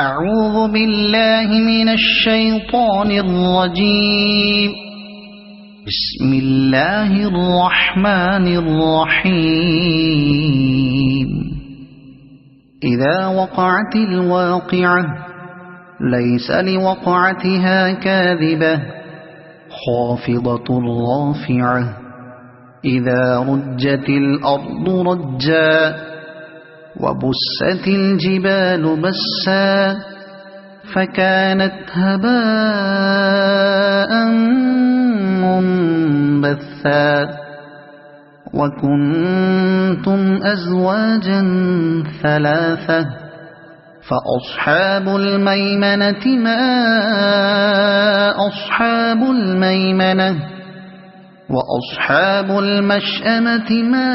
أعوذ بالله من الشيطان الرجيم. بسم الله الرحمن الرحيم. إذا وقعت الواقعة ليس لوقعتها كاذبة خافضة رافعة إذا رجت الأرض رجا وبست الجبال بسا فكانت هباء منبثا وكنتم أزواجا ثلاثة فأصحاب الميمنة ما أصحاب الميمنة وأصحاب المشأمة ما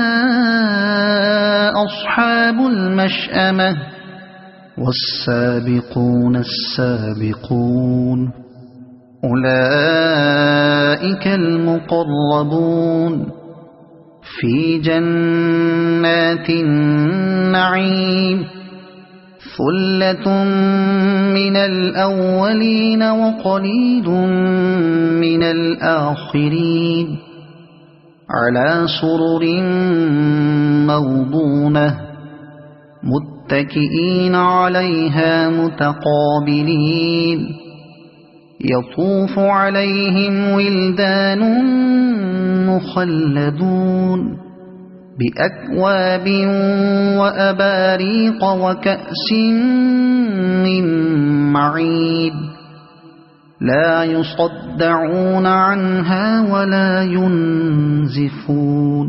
أصحاب المشأمة والسابقون السابقون أولئك المقربون في جنات النعيم ثلة من الأولين وقليل من الآخرين على سرر موضونة متكئين عليها متقابلين يطوف عليهم ولدان مخلدون بأكواب وأباريق وكأس من معين لا يصدعون عنها ولا ينزفون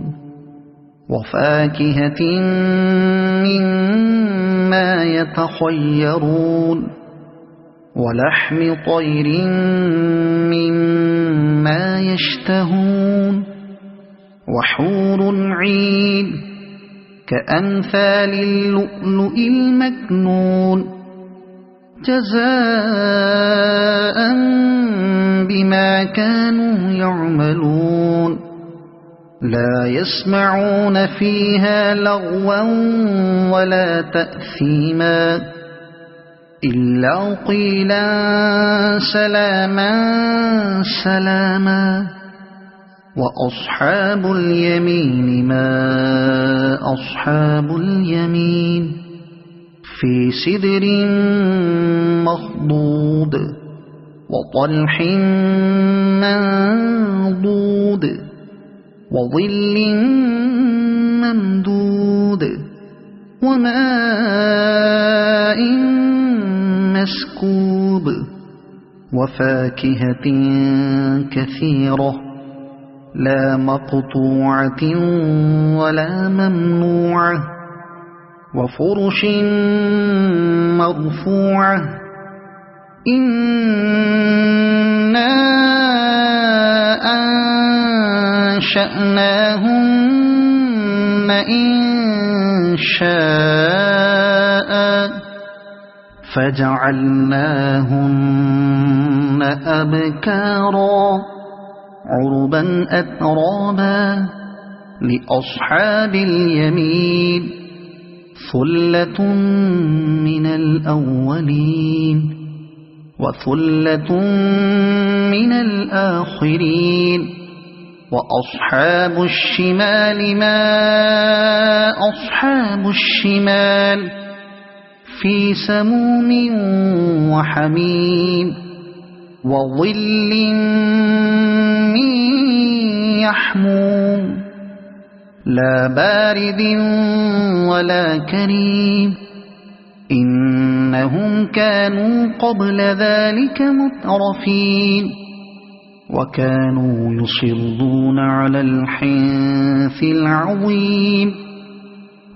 وفاكهة مما يتخيرون ولحم طير مما يشتهون وحور عين كأمثال اللؤلؤ المكنون جزاء بما كانوا يعملون لا يسمعون فيها لغوا ولا تأثيما إلا قيلا سلاما سلاما وأصحاب اليمين ما أصحاب اليمين في سدر مخضود وطلح منضود وظل ممدود وماء مسكوب وفاكهة كثيرة لا مقطوعة ولا ممنوعة وفرش مرفوعة إنا أنشأناهن إنشاء فجعلناهن أبكارا عربا أترابا لأصحاب اليمين ثلة من الأولين وثلة من الآخرين وأصحاب الشمال ما أصحاب الشمال في سموم وحميم وظل من يحموم لا بارد ولا كريم إنهم كانوا قبل ذلك مترفين وكانوا يصرون على الحنث العظيم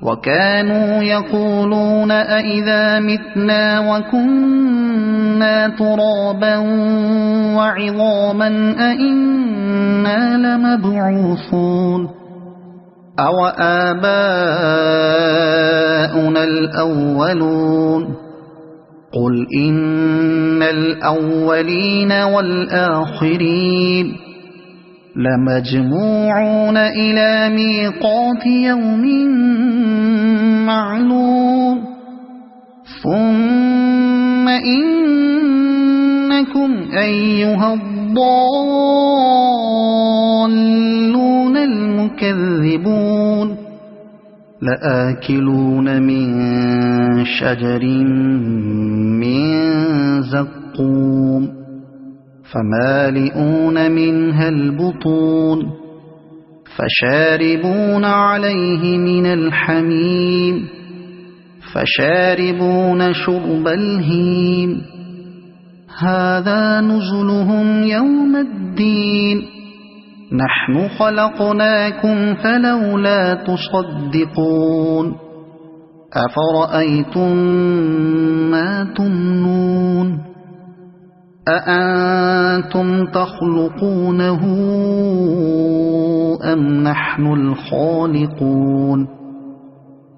وكانوا يقولون أئذا متنا وكنا ترابا وعظاما أئنا لمبعوثون أو آباؤنا الأولون قل إن الأولين والآخرين لمجموعون إلى ميقات يوم معلوم ثم إنكم أيها الضالون المكذبون لآكلون من شجر من زقوم فمالئون منها البطون فشاربون عليه من الحميم فشاربون شرب الهيم هذا نزلهم يوم الدين نحن خلقناكم فلولا تصدقون أفرأيتم ما تمنون أأنتم تخلقونه أم نحن الخالقون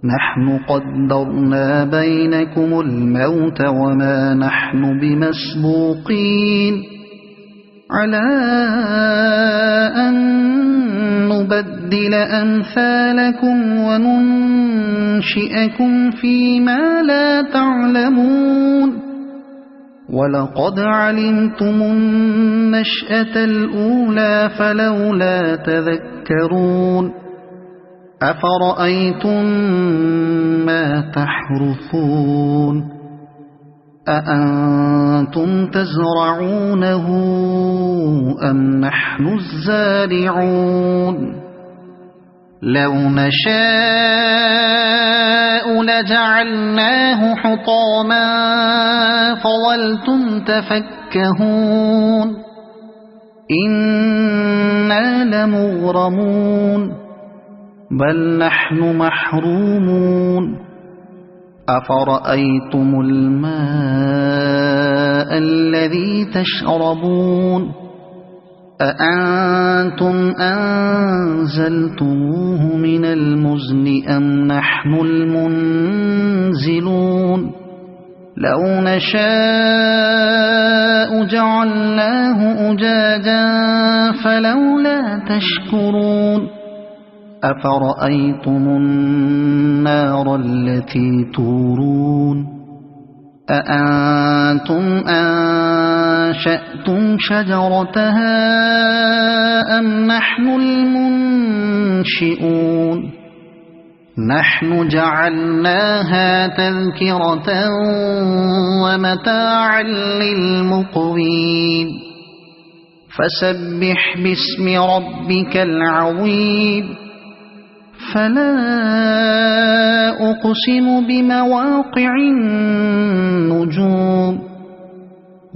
نحن قدرنا بينكم الموت وما نحن بمسبوقين على أن نبدل أمثالكم وننشئكم فيما لا تعلمون ولقد علمتم النشأة الأولى فلولا تذكرون أفرأيتم ما تحرثون أأنتم تزرعونه أم نحن الزارعون لو نشاء لجعلناه حطاما فظلتم تفكهون إنا لمغرمون بل نحن محرومون أفرأيتم الماء الذي تشربون أأنتم أنزلتموه من المزن أم نحن المنزلون لو نشاء جعلناه أجاجا فلولا تشكرون أفرأيتم النار التي تورون أأنتم أنشأتم شجرتها أم نحن المنشئون نحن جعلناها تذكرة ومتاعا للمقوين فسبح باسم ربك العظيم فلا أقسم بمواقع النجوم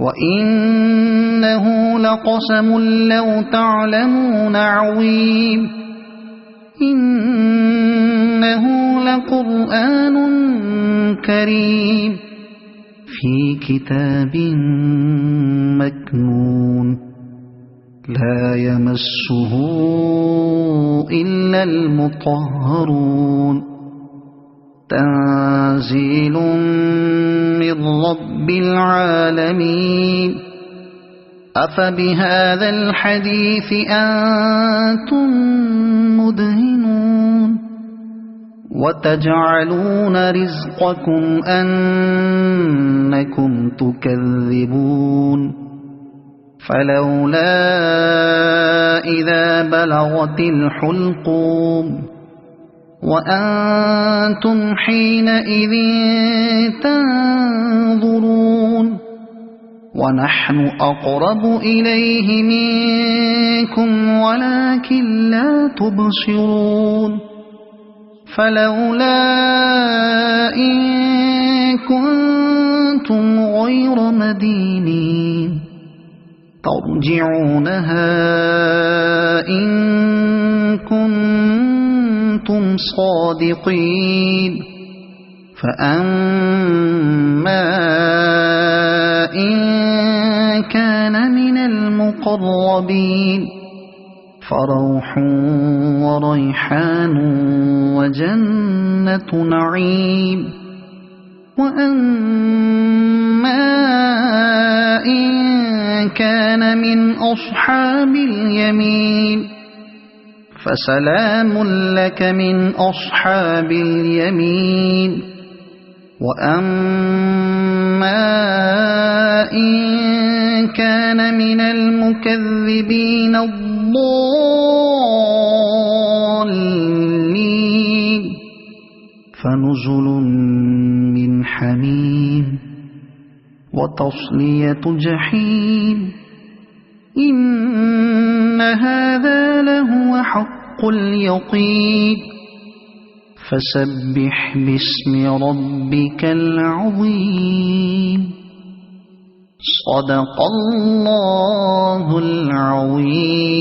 وإنه لقسم لو تعلمون عظيم إنه لقرآن كريم في كتاب مكنون لا يمسه إلا المطهرون تنزيل من رب العالمين أفبهذا الحديث أنتم مدهنون وتجعلون رزقكم أنكم تكذبون فلولا إذا بلغت الحلقوم وأنتم حينئذ تنظرون ونحن أقرب إليه منكم ولكن لا تبصرون فلولا إن كنتم غير مدينين ترجعونها إن كنتم صادقين فأما إن كان من المقربين فروح وريحان وجنة نعيم وأما إن كان من أصحاب اليمين فسلام لك من أصحاب اليمين وأما إن كان من المكذبين الضالين فنزل من حميم وتصلية جحيم إن هذا لهو حق اليقين فسبح باسم ربك العظيم صدق الله العظيم.